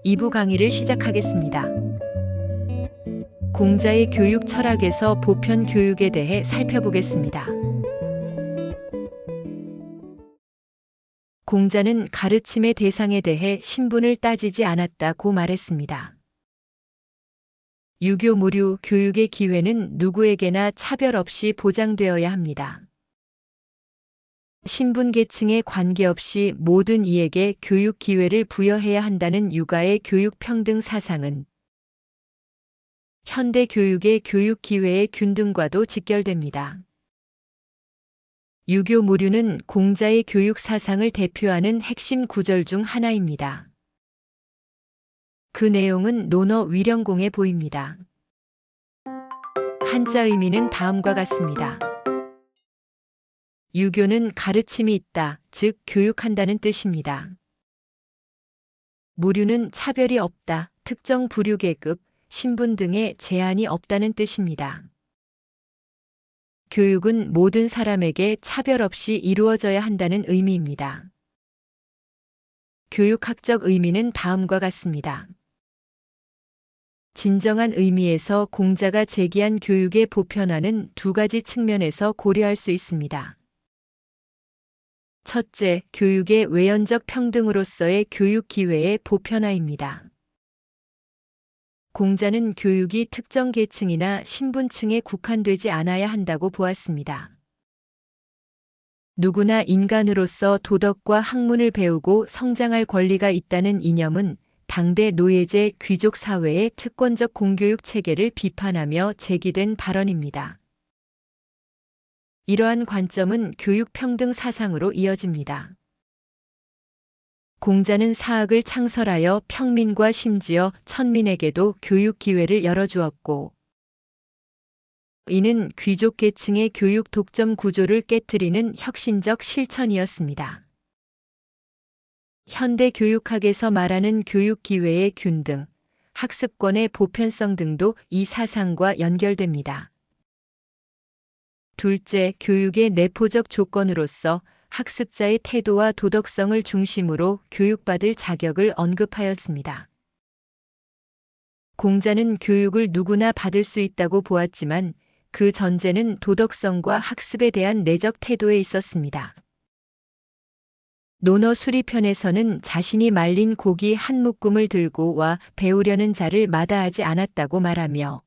2부 강의를 시작하겠습니다. 공자의 교육 철학에서 보편 교육에 대해 살펴보겠습니다. 공자는 가르침의 대상에 대해 신분을 따지지 않았다고 말했습니다. 유교 무류 교육의 기회는 누구에게나 차별 없이 보장되어야 합니다. 신분 계층에 관계없이 모든 이에게 교육 기회를 부여해야 한다는 유가의 교육 평등 사상은 현대 교육의 교육 기회의 균등과도 직결됩니다. 유교 무류는 공자의 교육 사상을 대표하는 핵심 구절 중 하나입니다. 그 내용은 논어 위령공에 보입니다. 한자 의미는 다음과 같습니다. 유교는 가르침이 있다, 즉 교육한다는 뜻입니다. 무류는 차별이 없다, 특정 부류 계급, 신분 등의 제한이 없다는 뜻입니다. 교육은 모든 사람에게 차별 없이 이루어져야 한다는 의미입니다. 교육학적 의미는 다음과 같습니다. 진정한 의미에서 공자가 제기한 교육의 보편화는 두 가지 측면에서 고려할 수 있습니다. 첫째, 교육의 외연적 평등으로서의 교육 기회의 보편화입니다. 공자는 교육이 특정 계층이나 신분층에 국한되지 않아야 한다고 보았습니다. 누구나 인간으로서 도덕과 학문을 배우고 성장할 권리가 있다는 이념은 당대 노예제 귀족 사회의 특권적 공교육 체계를 비판하며 제기된 발언입니다. 이러한 관점은 교육 평등 사상으로 이어집니다. 공자는 사학을 창설하여 평민과 심지어 천민에게도 교육 기회를 열어주었고, 이는 귀족 계층의 교육 독점 구조를 깨트리는 혁신적 실천이었습니다. 현대 교육학에서 말하는 교육 기회의 균등, 학습권의 보편성 등도 이 사상과 연결됩니다. 둘째, 교육의 내포적 조건으로서 학습자의 태도와 도덕성을 중심으로 교육받을 자격을 언급하였습니다. 공자는 교육을 누구나 받을 수 있다고 보았지만 그 전제는 도덕성과 학습에 대한 내적 태도에 있었습니다. 논어 수리편에서는 자신이 말린 고기 한 묶음을 들고 와 배우려는 자를 마다하지 않았다고 말하며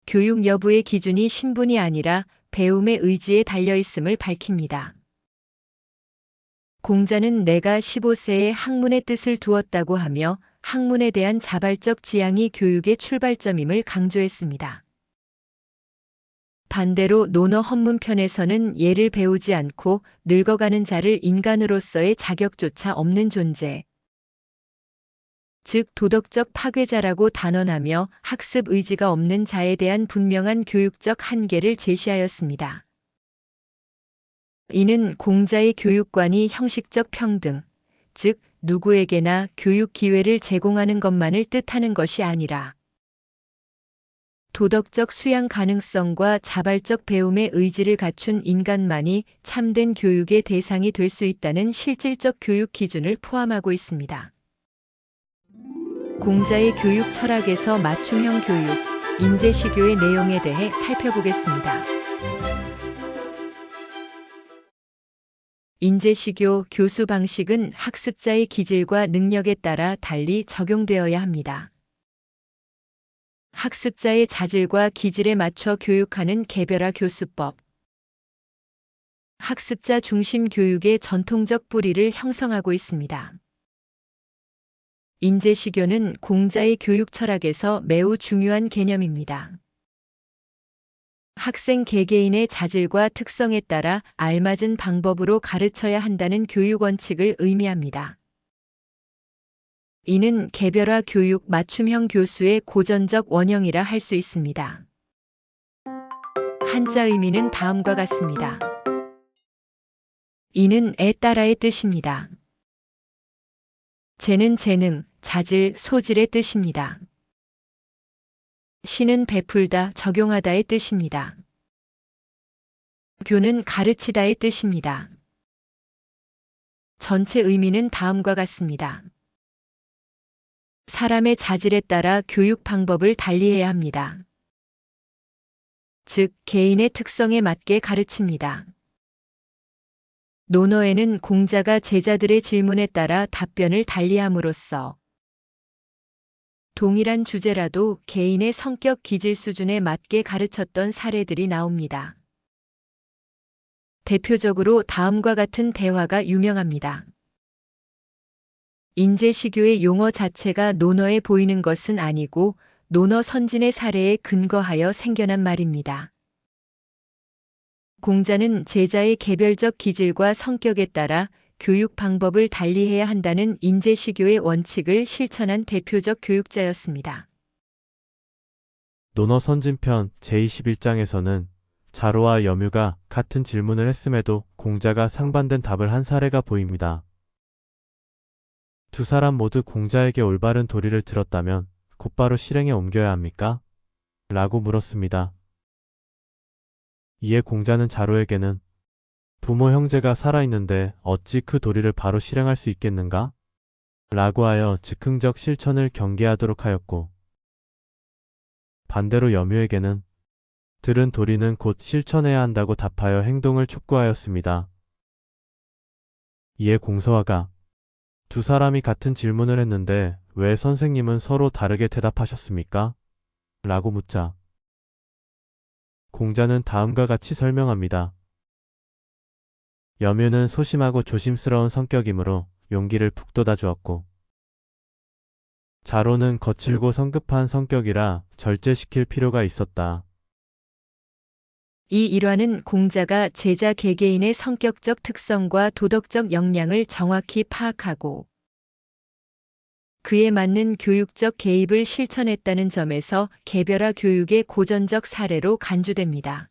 교육 여부의 기준이 신분이 아니라 배움의 의지에 달려있음을 밝힙니다. 공자는 내가 15세에 학문의 뜻을 두었다고 하며 학문에 대한 자발적 지향이 교육의 출발점임을 강조했습니다. 반대로 논어 헌문편에서는 예를 배우지 않고 늙어가는 자를 인간으로서의 자격조차 없는 존재, 즉 도덕적 파괴자라고 단언하며 학습 의지가 없는 자에 대한 분명한 교육적 한계를 제시하였습니다. 이는 공자의 교육관이 형식적 평등, 즉 누구에게나 교육 기회를 제공하는 것만을 뜻하는 것이 아니라 도덕적 수양 가능성과 자발적 배움의 의지를 갖춘 인간만이 참된 교육의 대상이 될 수 있다는 실질적 교육 기준을 포함하고 있습니다. 공자의 교육 철학에서 맞춤형 교육, 인재시교의 내용에 대해 살펴보겠습니다. 인재시교 교수 방식은 학습자의 기질과 능력에 따라 달리 적용되어야 합니다. 학습자의 자질과 기질에 맞춰 교육하는 개별화 교수법. 학습자 중심 교육의 전통적 뿌리를 형성하고 있습니다. 인재시교는 공자의 교육 철학에서 매우 중요한 개념입니다. 학생 개개인의 자질과 특성에 따라 알맞은 방법으로 가르쳐야 한다는 교육 원칙을 의미합니다. 이는 개별화 교육 맞춤형 교수의 고전적 원형이라 할 수 있습니다. 한자 의미는 다음과 같습니다. 이는 에 따라의 뜻입니다. 재는 재능, 자질, 소질의 뜻입니다. 시는 베풀다, 적용하다의 뜻입니다. 교는 가르치다의 뜻입니다. 전체 의미는 다음과 같습니다. 사람의 자질에 따라 교육 방법을 달리해야 합니다. 즉, 개인의 특성에 맞게 가르칩니다. 논어에는 공자가 제자들의 질문에 따라 답변을 달리함으로써 동일한 주제라도 개인의 성격 기질 수준에 맞게 가르쳤던 사례들이 나옵니다. 대표적으로 다음과 같은 대화가 유명합니다. 인재시교의 용어 자체가 논어에 보이는 것은 아니고 논어 선진의 사례에 근거하여 생겨난 말입니다. 공자는 제자의 개별적 기질과 성격에 따라 교육 방법을 달리해야 한다는 인재시교의 원칙을 실천한 대표적 교육자였습니다. 논어 선진편 제21장에서는 자로와 염유가 같은 질문을 했음에도 공자가 상반된 답을 한 사례가 보입니다. 두 사람 모두 공자에게 올바른 도리를 들었다면 곧바로 실행에 옮겨야 합니까? 라고 물었습니다. 이에 공자는 자로에게는 부모 형제가 살아있는데 어찌 그 도리를 바로 실행할 수 있겠는가? 라고 하여 즉흥적 실천을 경계하도록 하였고, 반대로 염유에게는 들은 도리는 곧 실천해야 한다고 답하여 행동을 촉구하였습니다. 이에 공서화가 두 사람이 같은 질문을 했는데 왜 선생님은 서로 다르게 대답하셨습니까? 라고 묻자 공자는 다음과 같이 설명합니다. 염유는 소심하고 조심스러운 성격이므로 용기를 북돋아 주었고, 자로는 거칠고 성급한 성격이라 절제시킬 필요가 있었다. 이 일화는 공자가 제자 개개인의 성격적 특성과 도덕적 역량을 정확히 파악하고 그에 맞는 교육적 개입을 실천했다는 점에서 개별화 교육의 고전적 사례로 간주됩니다.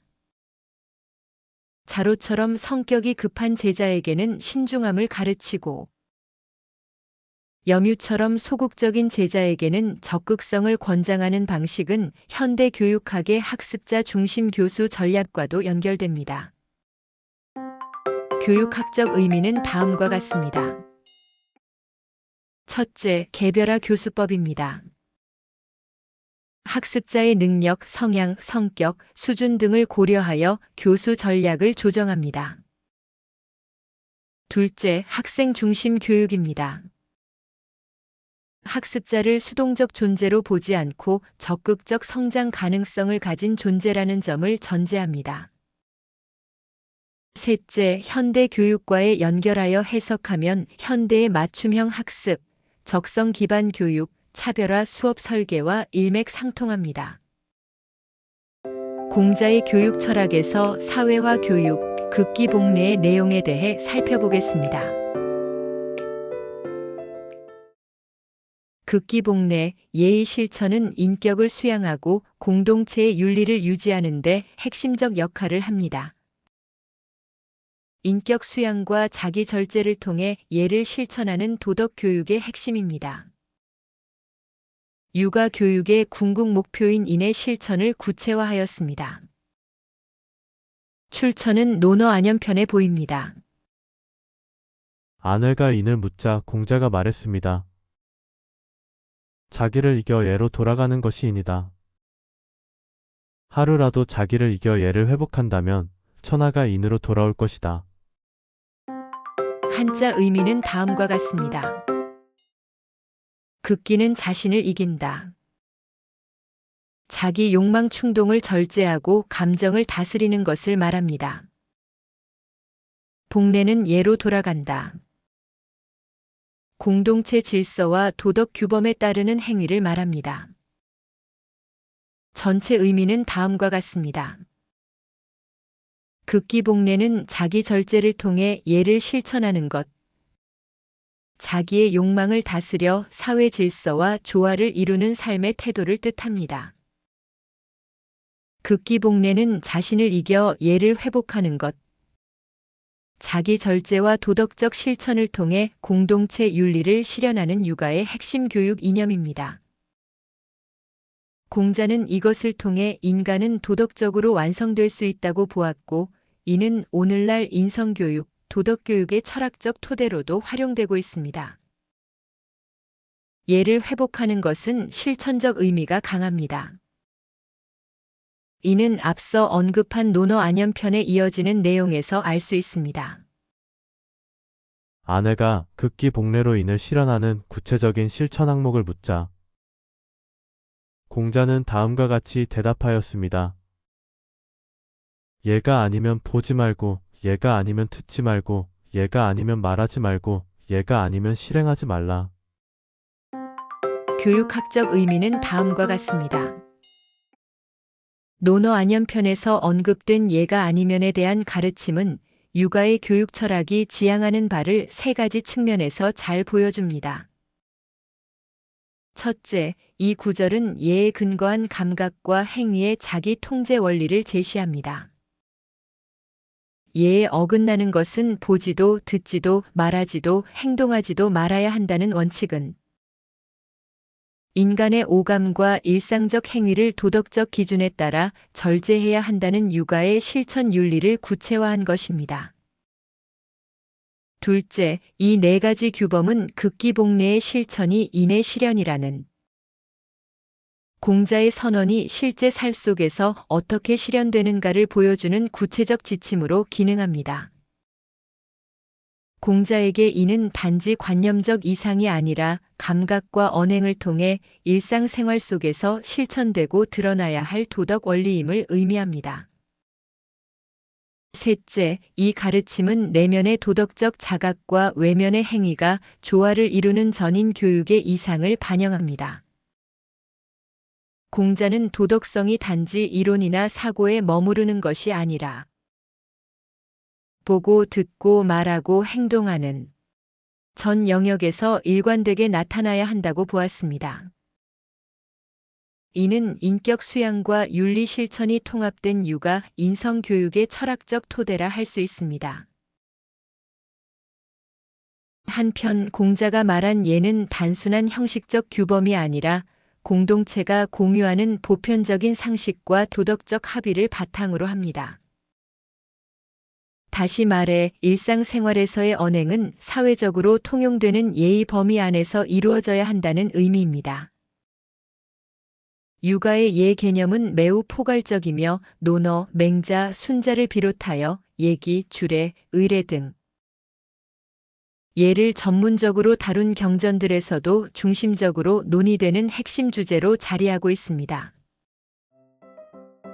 자로처럼 성격이 급한 제자에게는 신중함을 가르치고 염유처럼 소극적인 제자에게는 적극성을 권장하는 방식은 현대 교육학의 학습자 중심 교수 전략과도 연결됩니다. 교육학적 의미는 다음과 같습니다. 첫째, 개별화 교수법입니다. 학습자의 능력, 성향, 성격, 수준 등을 고려하여 교수 전략을 조정합니다. 둘째, 학생 중심 교육입니다. 학습자를 수동적 존재로 보지 않고 적극적 성장 가능성을 가진 존재라는 점을 전제합니다. 셋째, 현대 교육과에 연결하여 해석하면 현대의 맞춤형 학습, 적성 기반 교육, 차별화 수업 설계와 일맥상통합니다. 공자의 교육 철학에서 사회화 교육, 극기복례의 내용에 대해 살펴보겠습니다. 극기복례, 예의 실천은 인격을 수양하고 공동체의 윤리를 유지하는 데 핵심적 역할을 합니다. 인격 수양과 자기 절제를 통해 예를 실천하는 도덕 교육의 핵심입니다. 육아 교육의 궁극 목표인 인의 실천을 구체화하였습니다. 출처는 논어 안연편에 보입니다. 아내가 인을 묻자 공자가 말했습니다. 자기를 이겨 예로 돌아가는 것이 인이다. 하루라도 자기를 이겨 예를 회복한다면 천하가 인으로 돌아올 것이다. 한자 의미는 다음과 같습니다. 극기는 자신을 이긴다. 자기 욕망 충동을 절제하고 감정을 다스리는 것을 말합니다. 복례는 예로 돌아간다. 공동체 질서와 도덕 규범에 따르는 행위를 말합니다. 전체 의미는 다음과 같습니다. 극기복례는 자기 절제를 통해 예를 실천하는 것, 자기의 욕망을 다스려 사회 질서와 조화를 이루는 삶의 태도를 뜻합니다. 극기복례는 자신을 이겨 예를 회복하는 것, 자기 절제와 도덕적 실천을 통해 공동체 윤리를 실현하는 육아의 핵심 교육 이념입니다. 공자는 이것을 통해 인간은 도덕적으로 완성될 수 있다고 보았고, 이는 오늘날 인성교육, 도덕교육의 철학적 토대로도 활용되고 있습니다. 예를 회복하는 것은 실천적 의미가 강합니다. 이는 앞서 언급한 논어 안연편에 이어지는 내용에서 알 수 있습니다. 아내가 극기 복례로 인을 실현하는 구체적인 실천 항목을 묻자 공자는 다음과 같이 대답하였습니다. 얘가 아니면 보지 말고, 얘가 아니면 듣지 말고, 얘가 아니면 말하지 말고, 얘가 아니면 실행하지 말라. 교육학적 의미는 다음과 같습니다. 논어 안연편에서 언급된 예가 아니면에 대한 가르침은 육아의 교육 철학이 지향하는 바를 세 가지 측면에서 잘 보여줍니다. 첫째, 이 구절은 예에 근거한 감각과 행위의 자기 통제 원리를 제시합니다. 예에 어긋나는 것은 보지도 듣지도 말하지도 행동하지도 말아야 한다는 원칙은 인간의 오감과 일상적 행위를 도덕적 기준에 따라 절제해야 한다는 육아의 실천 윤리를 구체화한 것입니다. 둘째, 이 네 가지 규범은 극기복례의 실천이 인의 실현이라는 공자의 선언이 실제 살 속에서 어떻게 실현되는가를 보여주는 구체적 지침으로 기능합니다. 공자에게 이는 단지 관념적 이상이 아니라 감각과 언행을 통해 일상생활 속에서 실천되고 드러나야 할 도덕 원리임을 의미합니다. 셋째, 이 가르침은 내면의 도덕적 자각과 외면의 행위가 조화를 이루는 전인 교육의 이상을 반영합니다. 공자는 도덕성이 단지 이론이나 사고에 머무르는 것이 아니라 보고 듣고 말하고 행동하는 전 영역에서 일관되게 나타나야 한다고 보았습니다. 이는 인격 수양과 윤리 실천이 통합된 육아 인성 교육의 철학적 토대라 할 수 있습니다. 한편 공자가 말한 예는 단순한 형식적 규범이 아니라 공동체가 공유하는 보편적인 상식과 도덕적 합의를 바탕으로 합니다. 다시 말해 일상생활에서의 언행은 사회적으로 통용되는 예의 범위 안에서 이루어져야 한다는 의미입니다. 육아의 예 개념은 매우 포괄적이며 논어, 맹자, 순자를 비롯하여 예기, 주례, 의례 등 예를 전문적으로 다룬 경전들에서도 중심적으로 논의되는 핵심 주제로 자리하고 있습니다.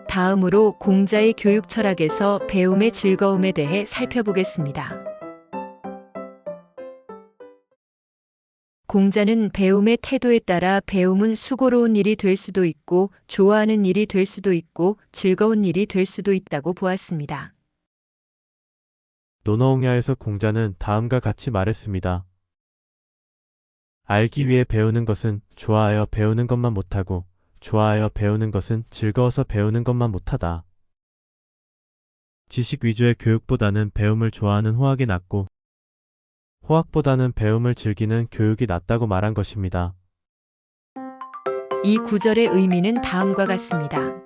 다음으로 공자의 교육 철학에서 배움의 즐거움에 대해 살펴보겠습니다. 공자는 배움의 태도에 따라 배움은 수고로운 일이 될 수도 있고 좋아하는 일이 될 수도 있고 즐거운 일이 될 수도 있다고 보았습니다. 논어옹야에서 공자는 다음과 같이 말했습니다. 알기 위해 배우는 것은 좋아하여 배우는 것만 못하고 좋아하여 배우는 것은 즐거워서 배우는 것만 못하다. 지식 위주의 교육보다는 배움을 좋아하는 호학이 낫고 호학보다는 배움을 즐기는 교육이 낫다고 말한 것입니다. 이 구절의 의미는 다음과 같습니다.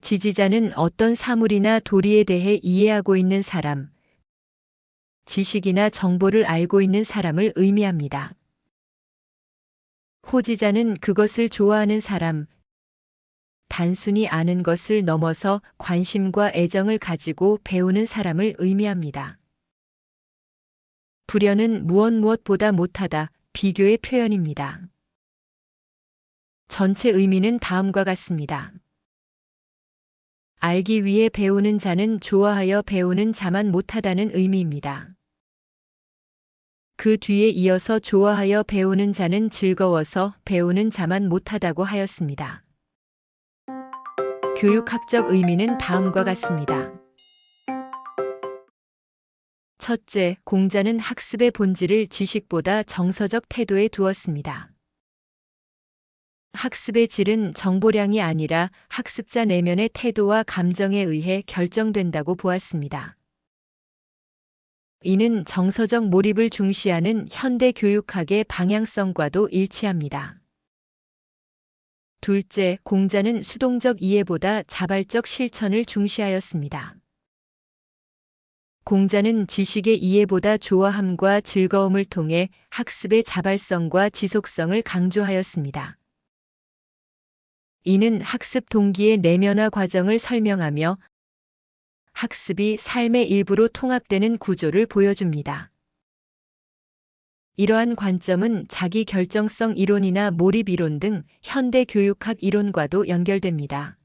지지자는 어떤 사물이나 도리에 대해 이해하고 있는 사람, 지식이나 정보를 알고 있는 사람을 의미합니다. 호지자는 그것을 좋아하는 사람, 단순히 아는 것을 넘어서 관심과 애정을 가지고 배우는 사람을 의미합니다. 불연은 무엇보다 못하다, 비교의 표현입니다. 전체 의미는 다음과 같습니다. 알기 위해 배우는 자는 좋아하여 배우는 자만 못하다는 의미입니다. 그 뒤에 이어서 좋아하여 배우는 자는 즐거워서 배우는 자만 못하다고 하였습니다. 교육학적 의미는 다음과 같습니다. 첫째, 공자는 학습의 본질을 지식보다 정서적 태도에 두었습니다. 학습의 질은 정보량이 아니라 학습자 내면의 태도와 감정에 의해 결정된다고 보았습니다. 이는 정서적 몰입을 중시하는 현대 교육학의 방향성과도 일치합니다. 둘째, 공자는 수동적 이해보다 자발적 실천을 중시하였습니다. 공자는 지식의 이해보다 좋아함과 즐거움을 통해 학습의 자발성과 지속성을 강조하였습니다. 이는 학습 동기의 내면화 과정을 설명하며 학습이 삶의 일부로 통합되는 구조를 보여줍니다. 이러한 관점은 자기 결정성 이론이나 몰입 이론 등 현대 교육학 이론과도 연결됩니다.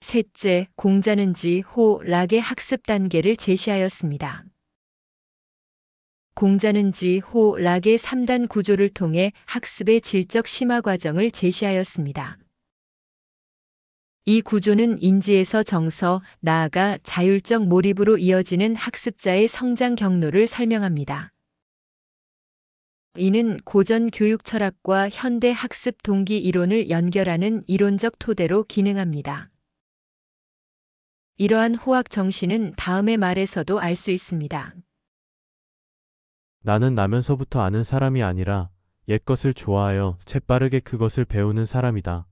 셋째, 공자는 지-호-락의 학습 단계를 제시하였습니다. 공자는 지-호-락의 3단 구조를 통해 학습의 질적 심화 과정을 제시하였습니다. 이 구조는 인지에서 정서, 나아가 자율적 몰입으로 이어지는 학습자의 성장 경로를 설명합니다. 이는 고전 교육 철학과 현대 학습 동기 이론을 연결하는 이론적 토대로 기능합니다. 이러한 호학 정신은 다음의 말에서도 알 수 있습니다. 나는 나면서부터 아는 사람이 아니라 옛것을 좋아하여 재빠르게 그것을 배우는 사람이다.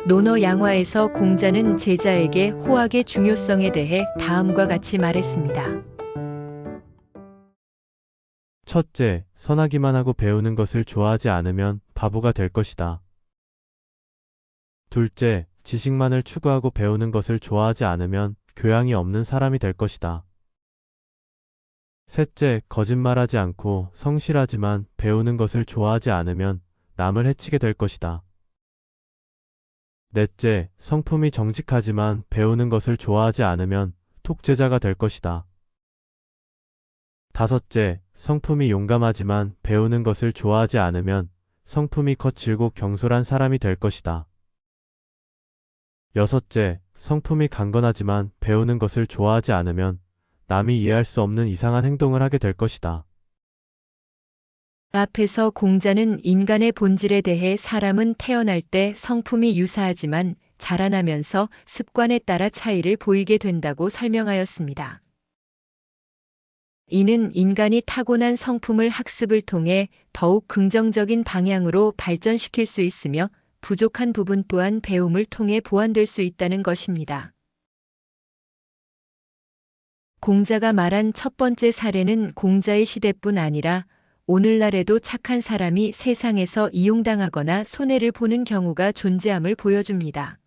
논어 양화에서 공자는 제자에게 호학의 중요성에 대해 다음과 같이 말했습니다. 첫째, 선하기만 하고 배우는 것을 좋아하지 않으면 바보가 될 것이다. 둘째, 지식만을 추구하고 배우는 것을 좋아하지 않으면 교양이 없는 사람이 될 것이다. 셋째, 거짓말하지 않고 성실하지만 배우는 것을 좋아하지 않으면 남을 해치게 될 것이다. 넷째, 성품이 정직하지만 배우는 것을 좋아하지 않으면 독재자가 될 것이다. 다섯째, 성품이 용감하지만 배우는 것을 좋아하지 않으면 성품이 거칠고 경솔한 사람이 될 것이다. 여섯째, 성품이 강건하지만 배우는 것을 좋아하지 않으면 남이 이해할 수 없는 이상한 행동을 하게 될 것이다. 앞에서 공자는 인간의 본질에 대해 사람은 태어날 때 성품이 유사하지만 자라나면서 습관에 따라 차이를 보이게 된다고 설명하였습니다. 이는 인간이 타고난 성품을 학습을 통해 더욱 긍정적인 방향으로 발전시킬 수 있으며 부족한 부분 또한 배움을 통해 보완될 수 있다는 것입니다. 공자가 말한 첫 번째 사례는 공자의 시대뿐 아니라 오늘날에도 착한 사람이 세상에서 이용당하거나 손해를 보는 경우가 존재함을 보여줍니다.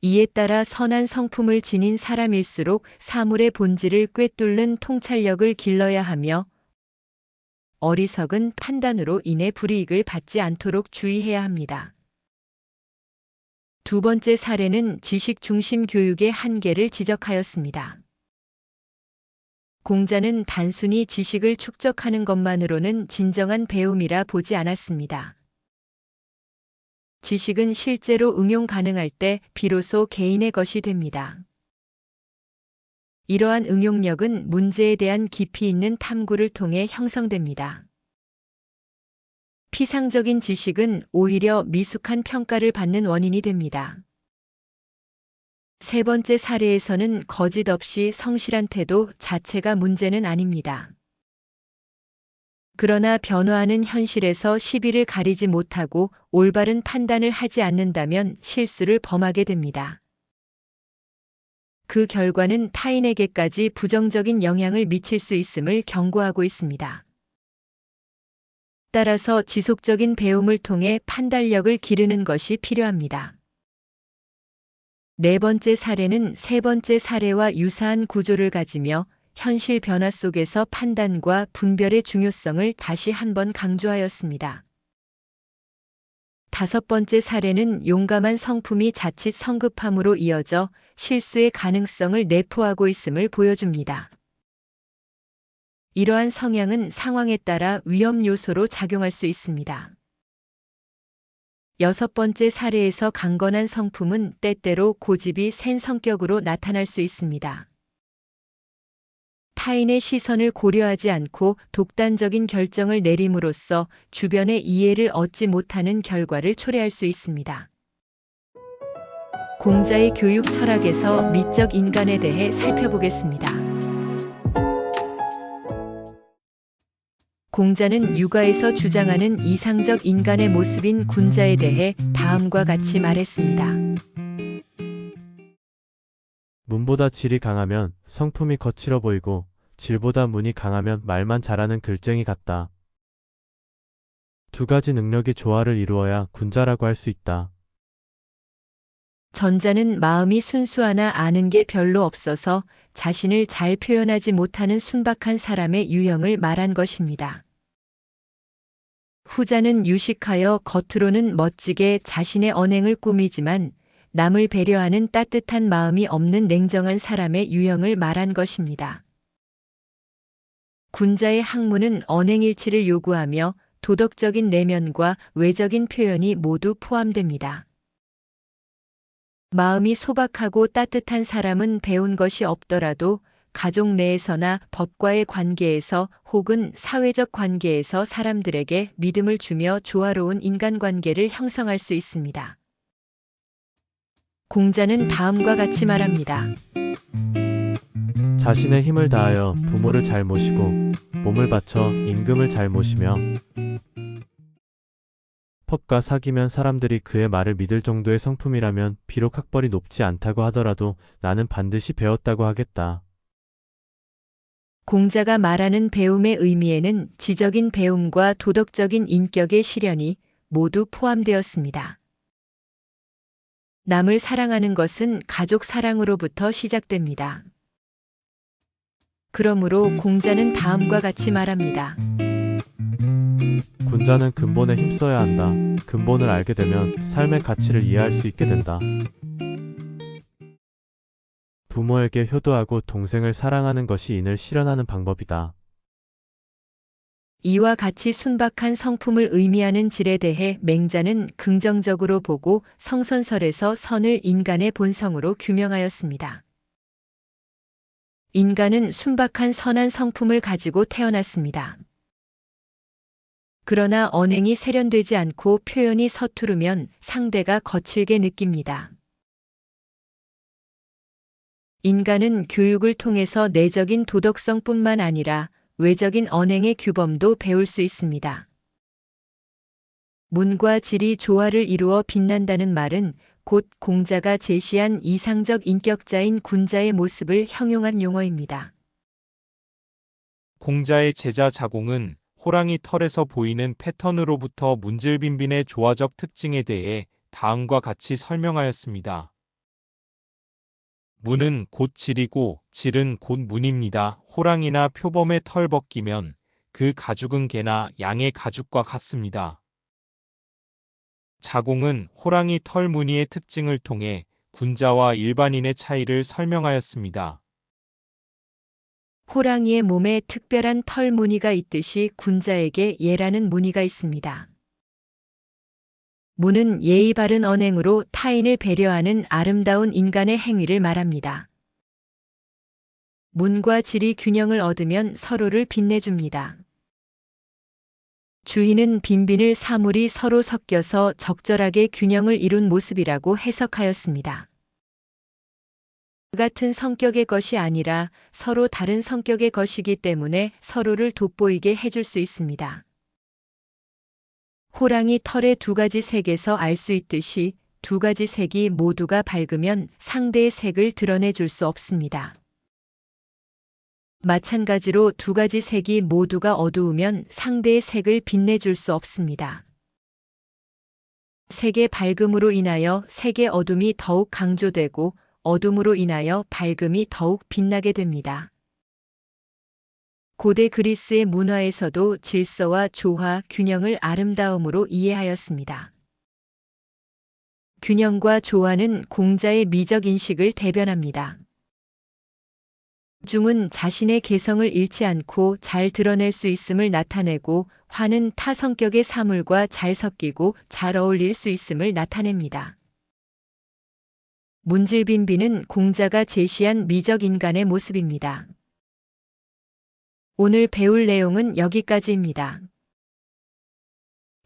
이에 따라 선한 성품을 지닌 사람일수록 사물의 본질을 꿰뚫는 통찰력을 길러야 하며 어리석은 판단으로 인해 불이익을 받지 않도록 주의해야 합니다. 두 번째 사례는 지식 중심 교육의 한계를 지적하였습니다. 공자는 단순히 지식을 축적하는 것만으로는 진정한 배움이라 보지 않았습니다. 지식은 실제로 응용 가능할 때 비로소 개인의 것이 됩니다. 이러한 응용력은 문제에 대한 깊이 있는 탐구를 통해 형성됩니다. 피상적인 지식은 오히려 미숙한 평가를 받는 원인이 됩니다. 세 번째 사례에서는 거짓 없이 성실한 태도 자체가 문제는 아닙니다. 그러나 변화하는 현실에서 시비를 가리지 못하고 올바른 판단을 하지 않는다면 실수를 범하게 됩니다. 그 결과는 타인에게까지 부정적인 영향을 미칠 수 있음을 경고하고 있습니다. 따라서 지속적인 배움을 통해 판단력을 기르는 것이 필요합니다. 네 번째 사례는 세 번째 사례와 유사한 구조를 가지며 현실 변화 속에서 판단과 분별의 중요성을 다시 한번 강조하였습니다. 다섯 번째 사례는 용감한 성품이 자칫 성급함으로 이어져 실수의 가능성을 내포하고 있음을 보여줍니다. 이러한 성향은 상황에 따라 위험 요소로 작용할 수 있습니다. 여섯 번째 사례에서 강건한 성품은 때때로 고집이 센 성격으로 나타날 수 있습니다. 타인의 시선을 고려하지 않고 독단적인 결정을 내림으로써 주변의 이해를 얻지 못하는 결과를 초래할 수 있습니다. 공자의 교육 철학에서 미적 인간에 대해 살펴보겠습니다. 공자는 육아에서 주장하는 이상적 인간의 모습인 군자에 대해 다음과 같이 말했습니다. 문보다 질이 강하면 성품이 거칠어 보이고 질보다 문이 강하면 말만 잘하는 글쟁이 같다. 두 가지 능력이 조화를 이루어야 군자라고 할 수 있다. 전자는 마음이 순수하나 아는 게 별로 없어서 자신을 잘 표현하지 못하는 순박한 사람의 유형을 말한 것입니다. 후자는 유식하여 겉으로는 멋지게 자신의 언행을 꾸미지만 남을 배려하는 따뜻한 마음이 없는 냉정한 사람의 유형을 말한 것입니다. 군자의 학문은 언행일치를 요구하며 도덕적인 내면과 외적인 표현이 모두 포함됩니다. 마음이 소박하고 따뜻한 사람은 배운 것이 없더라도 가족 내에서나 법과의 관계에서 혹은 사회적 관계에서 사람들에게 믿음을 주며 조화로운 인간관계를 형성할 수 있습니다. 공자는 다음과 같이 말합니다. 자신의 힘을 다하여 부모를 잘 모시고 몸을 바쳐 임금을 잘 모시며 펍과 사귀면 사람들이 그의 말을 믿을 정도의 성품이라면 비록 학벌이 높지 않다고 하더라도 나는 반드시 배웠다고 하겠다. 공자가 말하는 배움의 의미에는 지적인 배움과 도덕적인 인격의 실현이 모두 포함되었습니다. 남을 사랑하는 것은 가족 사랑으로부터 시작됩니다. 그러므로 공자는 다음과 같이 말합니다. 군자는 근본에 힘써야 한다. 근본을 알게 되면 삶의 가치를 이해할 수 있게 된다. 부모에게 효도하고 동생을 사랑하는 것이 인을 실현하는 방법이다. 이와 같이 순박한 성품을 의미하는 질에 대해 맹자는 긍정적으로 보고 성선설에서 선을 인간의 본성으로 규명하였습니다. 인간은 순박한 선한 성품을 가지고 태어났습니다. 그러나 언행이 세련되지 않고 표현이 서투르면 상대가 거칠게 느낍니다. 인간은 교육을 통해서 내적인 도덕성뿐만 아니라 외적인 언행의 규범도 배울 수 있습니다. 문과 질이 조화를 이루어 빛난다는 말은 곧 공자가 제시한 이상적 인격자인 군자의 모습을 형용한 용어입니다. 공자의 제자 자공은 호랑이 털에서 보이는 패턴으로부터 문질빈빈의 조화적 특징에 대해 다음과 같이 설명하였습니다. 문은 곧 질이고 질은 곧 문입니다. 호랑이나 표범의 털 벗기면 그 가죽은 개나 양의 가죽과 같습니다. 자공은 호랑이 털 무늬의 특징을 통해 군자와 일반인의 차이를 설명하였습니다. 호랑이의 몸에 특별한 털 무늬가 있듯이 군자에게 예라는 무늬가 있습니다. 문은 예의 바른 언행으로 타인을 배려하는 아름다운 인간의 행위를 말합니다. 문과 질이 균형을 얻으면 서로를 빛내줍니다. 주인은 빈빈을 사물이 서로 섞여서 적절하게 균형을 이룬 모습이라고 해석하였습니다. 같은 성격의 것이 아니라 서로 다른 성격의 것이기 때문에 서로를 돋보이게 해줄 수 있습니다. 호랑이 털의 두 가지 색에서 알 수 있듯이 두 가지 색이 모두가 밝으면 상대의 색을 드러내 줄 수 없습니다. 마찬가지로 두 가지 색이 모두가 어두우면 상대의 색을 빛내줄 수 없습니다. 색의 밝음으로 인하여 색의 어둠이 더욱 강조되고 어둠으로 인하여 밝음이 더욱 빛나게 됩니다. 고대 그리스의 문화에서도 질서와 조화, 균형을 아름다움으로 이해하였습니다. 균형과 조화는 공자의 미적 인식을 대변합니다. 중은 자신의 개성을 잃지 않고 잘 드러낼 수 있음을 나타내고 화는 타 성격의 사물과 잘 섞이고 잘 어울릴 수 있음을 나타냅니다. 문질빈빈은 공자가 제시한 미적 인간의 모습입니다. 오늘 배울 내용은 여기까지입니다.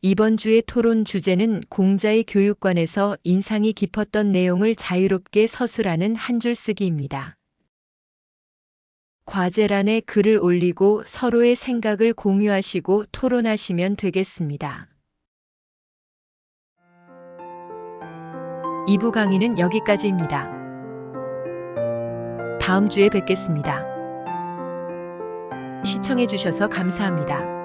이번 주의 토론 주제는 공자의 교육관에서 인상이 깊었던 내용을 자유롭게 서술하는 한 줄 쓰기입니다. 과제란에 글을 올리고 서로의 생각을 공유하시고 토론하시면 되겠습니다. 2부 강의는 여기까지입니다. 다음 주에 뵙겠습니다. 시청해주셔서 감사합니다.